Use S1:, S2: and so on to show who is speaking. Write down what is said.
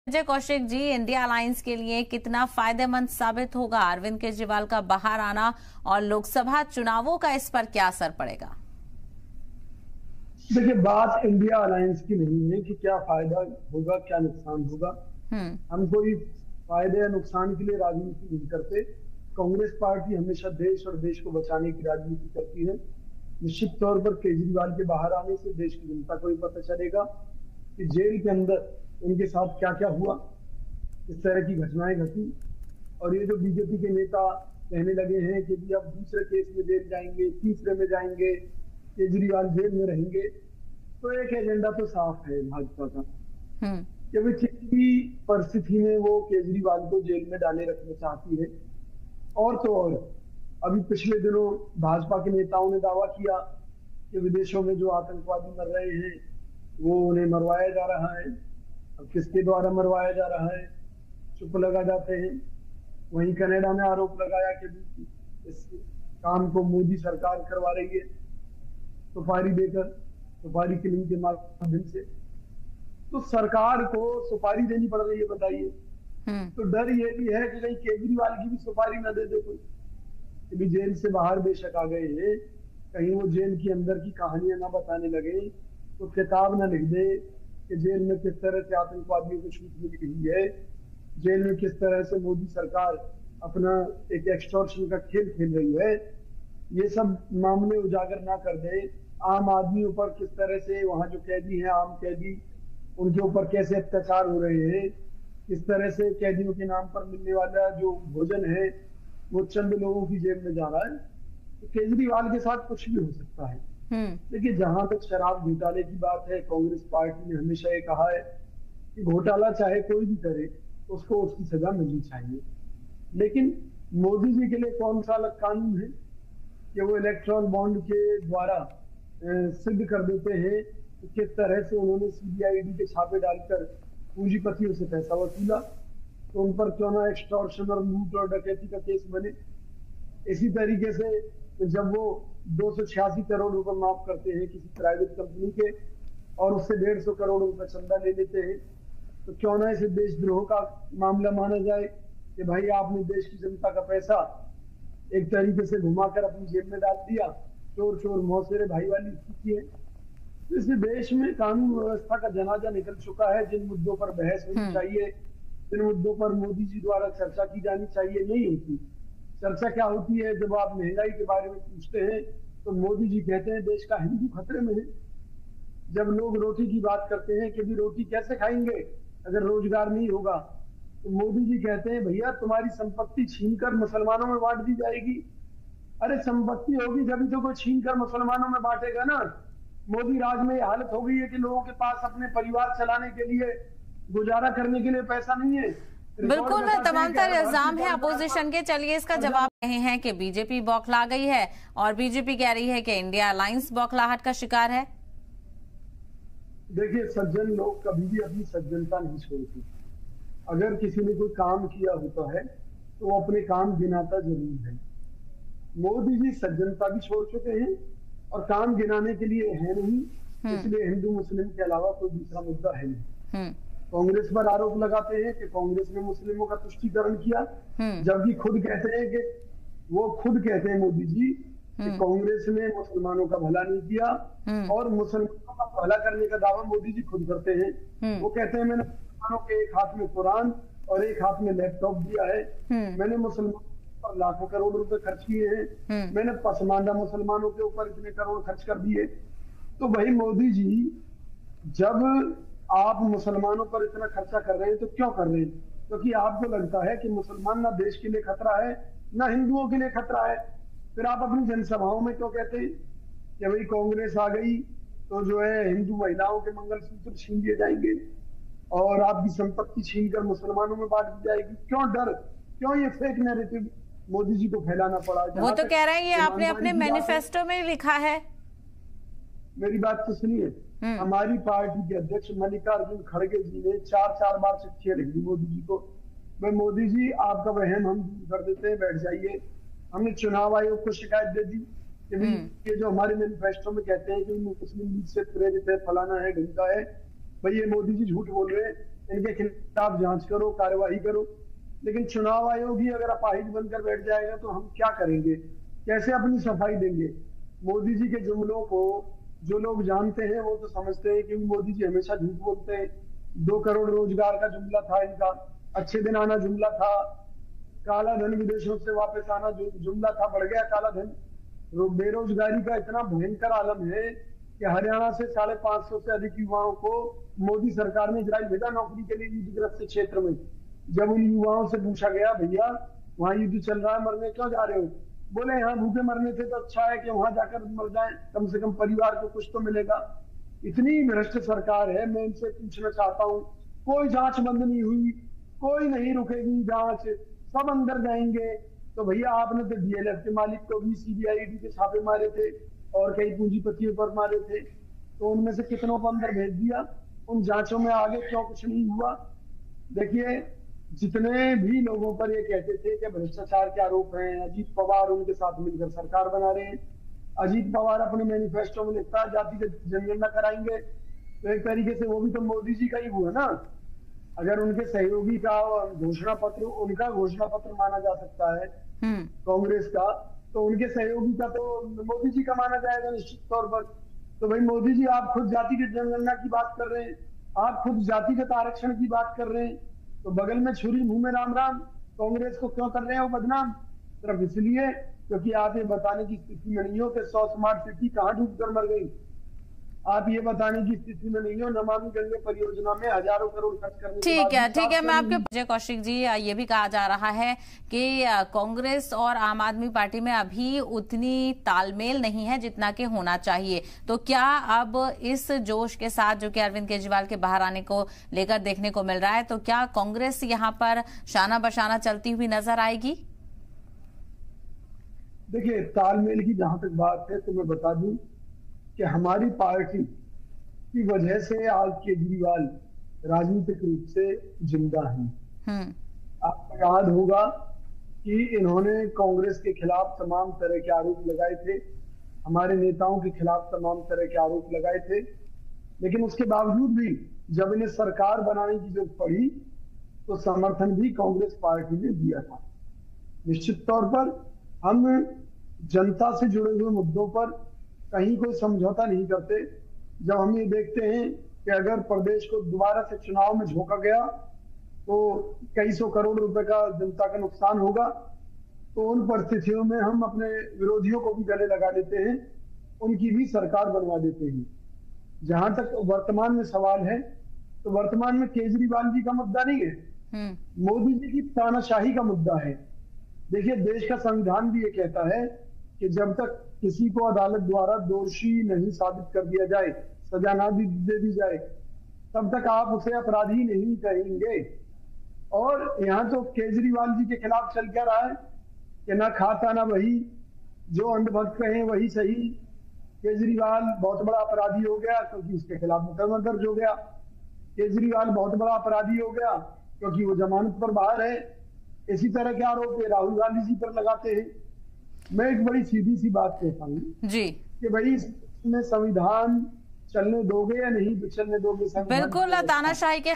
S1: Ajay Kaushik ji, India alliance के लिए कितना फायदेमंद साबित होगा अरविंद केजरीवाल का बाहर आना और लोकसभा चुनावों का इस पर क्या असर पड़ेगा?
S2: देखिए, बात इंडिया अलायंस की नहीं है कि क्या फायदा होगा क्या नुकसान होगा। हम कोई फायदे या नुकसान के लिए राजनीति नहीं करते। कांग्रेस पार्टी हमेशा देश और देश को बचाने की राजनीति करती है। निश्चित तौर पर केजरीवाल के बाहर आने से देश की जनता को भी पता चलेगा कि जेल के अंदर उनके साथ क्या क्या हुआ, इस तरह की घटनाएं घटी। और ये जो बीजेपी के नेता कहने लगे हैं कि भी अब दूसरे केस में जेल जाएंगे, तीसरे में जाएंगे, केजरीवाल जेल में रहेंगे, तो एक एजेंडा तो साफ है भाजपा का कि वे किसी भी परिस्थिति में वो केजरीवाल को जेल में डाले रखना चाहती है। और तो और अभी पिछले दिनों भाजपा के नेताओं ने दावा किया कि विदेशों में जो आतंकवादी मर रहे हैं वो उन्हें मरवाया जा रहा है। अब किसके द्वारा मरवाया जा रहा है, चुप लगा जाते हैं। वहीं कनाडा में आरोप लगाया कि इस काम को मोदी सरकार करवा रही है, सुपारी देकर, सुपारी किलिंग के माध्यम से। तो सरकार को सुपारी देनी पड़ रही है, बताइए। तो डर ये भी है कि कहीं केजरीवाल की भी सुपारी न दे दे कोई, कि भी जेल से बाहर बेशक आ गए हैं, कहीं वो जेल के अंदर की कहानियां ना बताने लगे, तो किताब ना लिख दे कि जेल में किस तरह से आतंकवादियों को छूट मिल रही है, जेल में किस तरह से मोदी सरकार अपना एक एक्सटॉर्शन का खेल खेल रही है। ये सब मामले उजागर ना कर दे। आम आदमियों पर किस तरह से वहां जो कैदी हैं, आम कैदी, उनके ऊपर कैसे अत्याचार हो रहे हैं, किस तरह से कैदियों के नाम पर मिलने वाला जो भोजन है वो चंद लोगों की जेब में जा रहा है। तो केजरीवाल के साथ कुछ भी हो सकता है। देखिए, जहां तक शराब घोटाले की बात है, कांग्रेस पार्टी ने हमेशा ये कहा है कि घोटाला चाहे कोई भी करे उसको उसकी सजा मिलनी चाहिए। लेकिन मोदी जी के लिए कौन सा अलग कानून है कि वो इलेक्ट्रॉल बॉन्ड के द्वारा सिद्ध कर देते हैं कि किस तरह से उन्होंने सीबीआईडी के छापे डालकर पूंजीपतियों से पैसा वसूला। तो उन पर क्यों ना एक्सटॉर्शन और लूट और डकैती का केस बने। इसी तरीके से जब वो 286 करोड़ रुपए माफ करते हैं किसी प्राइवेट कंपनी के और उससे 150 करोड़ रुपए चंदा ले लेते हैं, तो क्यों ना इसे देशद्रोह का मामला माना जाए कि भाई आपने देश की जनता का पैसा एक तरीके से घुमाकर अपनी जेब में डाल दिया। चोर चोर मौसेरे भाई वाली स्थिति है। तो इस देश में कानून व्यवस्था का जनाजा निकल चुका है। जिन मुद्दों पर बहस होनी चाहिए, जिन मुद्दों पर मोदी जी द्वारा चर्चा की जानी चाहिए, नहीं होती। चर्चा क्या होती है, जब आप महंगाई के बारे में पूछते हैं तो मोदी जी कहते हैं देश का हिंदू खतरे में है। जब लोग रोटी की बात करते हैं कि भी रोटी कैसे खाएंगे अगर रोजगार नहीं होगा, तो मोदी जी कहते हैं भैया तुम्हारी संपत्ति छीनकर मुसलमानों में बांट दी जाएगी। अरे संपत्ति होगी जब तो कोई छीनकर मुसलमानों में बांटेगा ना। मोदी राज में यह हालत हो गई है कि लोगों के पास अपने परिवार चलाने के लिए, गुजारा करने के लिए पैसा नहीं है।
S1: बिल्कुल, तमाम तरह इल्जाम है अपोजिशन के। चलिए, इसका जवाब रहे हैं कि बीजेपी बौखला गई है और बीजेपी कह रही है कि इंडिया अलायंस बौखलाहट का शिकार है।
S2: देखिए, सज्जन लोग कभी भी अपनी सज्जनता नहीं छोड़ते। अगर किसी ने कोई काम किया होता है तो वो अपने काम गिनाता जरूर है। मोदी जी सज्जनता भी छोड़ चुके हैं और काम गिनाने के लिए है नहीं, इसलिए हिंदू मुस्लिम के अलावा कोई दूसरा मुद्दा है नहीं। कांग्रेस पर आरोप लगाते हैं कि कांग्रेस ने मुस्लिमों का तुष्टीकरण किया, जबकि खुद कहते हैं कि वो खुद कहते हैं मोदी जी कि कांग्रेस ने मुसलमानों का भला नहीं किया। और मुसलमानों का भला करने का दावा मोदी जी खुद करते हैं। वो कहते हैं मैंने मुसलमानों के एक हाथ में कुरान और एक हाथ में लैपटॉप दिया है, मैंने मुसलमानों पर लाखों करोड़ रुपए खर्च किए हैं, मैंने पसमानदा मुसलमानों के ऊपर इतने करोड़ खर्च कर दिए। तो भाई मोदी जी, जब आप मुसलमानों पर इतना खर्चा कर रहे हैं तो क्यों कर रहे हैं? क्योंकि आपको लगता है कि मुसलमान ना देश के लिए खतरा है ना हिंदुओं के लिए खतरा है। फिर आप अपनी जनसभाओं में क्यों कहते हैं कि भाई कांग्रेस आ गई तो जो है हिंदू महिलाओं के मंगलसूत्र छीन लिए जाएंगे और आपकी संपत्ति छीनकर मुसलमानों में बांट दी जाएगी? क्यों डर, क्यों ये फेक नैरेटिव मोदी जी को फैलाना पड़ा?
S1: वो तो कह रहे हैं ये आपने अपने मैनिफेस्टो में लिखा है।
S2: मेरी बात तो सुनिए, हमारी पार्टी के अध्यक्ष मल्लिकार्जुन खड़गे जी ने 4 बार चिट्ठियां लिख दी मोदी जी को। भाई मोदी जी, आपका वहम हम दूर कर देते हैं, बैठ जाइए। हमने चुनाव आयोग को शिकायत दे दी कि ये जो हमारे मैनिफेस्टो में कहते हैं कि मुस्लिम लीग से प्रेरित है, फलाना है, ढिमका है, भाई ये मोदी जी झूठ बोल रहे हैं। इनके खिलाफ जांच करो, कार्यवाही करो। लेकिन चुनाव आयोग ही अगर अपाहिज बनकर बैठ जाएगा तो हम क्या करेंगे, कैसे अपनी सफाई देंगे? मोदी जी के जुमलों को जो लोग जानते हैं वो तो समझते हैं कि मोदी जी हमेशा झूठ बोलते हैं। 2 करोड़ रोजगार का जुमला था इनका, अच्छे दिन आना जुमला था, काला धन विदेशों से वापस आना जुमला था, बढ़ गया काला धन। बेरोजगारी का इतना भयंकर आलम है कि हरियाणा से 550 से अधिक युवाओं को मोदी सरकार ने इजराइल भेजा नौकरी के लिए युद्धग्रस्त क्षेत्र में। जब उन युवाओं से पूछा गया, भैया वहां युद्ध चल रहा है, मरने क्यों जा रहे हो? बोले यहाँ भूखे मरने से तो अच्छा है कि वहां जाकर मर जाएं, कम से कम परिवार को कुछ तो मिलेगा। इतनी भ्रष्ट सरकार है। मैं इनसे पूछना चाहता हूँ, कोई जांच बंद नहीं हुई, कोई नहीं रुकेगी जांच, सब अंदर जाएंगे। तो भैया आपने तो डीएलएफ के मालिक को भी सीबीआईडी के छापे मारे थे और कई पूंजीपतियों पर मारे थे, तो उनमें से कितनों को अंदर भेज दिया? उन जांचों में आगे क्यों कुछ नहीं हुआ? देखिए, जितने भी लोगों पर ये कहते थे कि भ्रष्टाचार के आरोप हैं, अजीत पवार उनके साथ मिलकर सरकार बना रहे हैं। अजीत पवार अपने मैनिफेस्टो में लिखता है जातिगत जनगणना कराएंगे, तो एक तरीके से वो भी तो मोदी जी का ही हुआ ना। अगर उनके सहयोगी का घोषणा पत्र उनका घोषणा पत्र माना जा सकता है कांग्रेस का, तो उनके सहयोगी का तो मोदी जी का माना जाएगा निश्चित तौर पर। तो भाई मोदी जी, आप खुद जातिगत जनगणना की बात कर रहे हैं, आप खुद जातिगत आरक्षण की बात कर रहे हैं, तो बगल में छुरी मुंह में राम राम कांग्रेस को क्यों कर रहे हैं वो बदनाम? सिर्फ इसलिए क्योंकि आप ये बताने की स्थिति में नहीं हो कि 100 स्मार्ट सिटी कहाँ डूब कर मर गई। आप ये बताने की स्थिति में नहीं हो नमामि गंगे परियोजना में हजारों करोड़ खर्च करने।
S1: ठीक है मैं आपके जय कौशिक जी, ये भी कहा जा रहा है कि कांग्रेस और आम आदमी पार्टी में अभी उतनी तालमेल नहीं है जितना कि होना चाहिए। तो क्या अब इस जोश के साथ जो कि अरविंद केजरीवाल के बाहर आने को लेकर देखने को मिल रहा है, तो क्या कांग्रेस यहाँ पर शाना बशाना चलती हुई नजर आएगी?
S2: देखिए, तालमेल की जहां तक बात है तो मैं बता दूं कि हमारी पार्टी की वजह से आज केजरीवाल राजनीतिक रूप से जिंदा हैं। आपको याद होगा कि इन्होंने कांग्रेस के खिलाफ तमाम तरह के आरोप लगाए थे, हमारे नेताओं के खिलाफ तमाम तरह के आरोप लगाए थे, लेकिन उसके बावजूद भी जब इन्हें सरकार बनाने की जरूरत पड़ी तो समर्थन भी कांग्रेस पार्टी ने दिया था। निश्चित तौर पर हम जनता से जुड़े हुए मुद्दों पर कहीं कोई समझौता नहीं करते। जब हम ये देखते हैं कि अगर प्रदेश को दोबारा से चुनाव में झोंका गया तो कई सौ करोड़ रुपए का जनता का नुकसान होगा, तो उन परिस्थितियों में हम अपने विरोधियों को भी गले लगा देते हैं, उनकी भी सरकार बनवा देते हैं। जहां तक वर्तमान में सवाल है, तो वर्तमान में केजरीवाल जी का मुद्दा नहीं है, मोदी जी की तानाशाही का मुद्दा है। देखिए, देश का संविधान भी ये कहता है कि जब तक किसी को अदालत द्वारा दोषी नहीं साबित कर दिया जाए, सजा ना दे दी जाए, तब तक आप उसे अपराधी नहीं कहेंगे। और यहाँ तो केजरीवाल जी के खिलाफ चल क्या रहा है कि ना खाता ना वही, जो अंधभक्त कहें वही सही। केजरीवाल बहुत बड़ा अपराधी हो गया क्योंकि उसके खिलाफ मुकदमा दर्ज हो गया। केजरीवाल बहुत बड़ा अपराधी हो गया क्योंकि वो जमानत पर बाहर है। इसी तरह के आरोप राहुल गांधी जी पर लगाते हैं। मैं एक बड़ी सीधी सी बात कहता हूँ जी कि भाई इसमें संविधान चलने दोगे या नहीं चलने दोगे?
S1: बिल्कुल तानाशाही के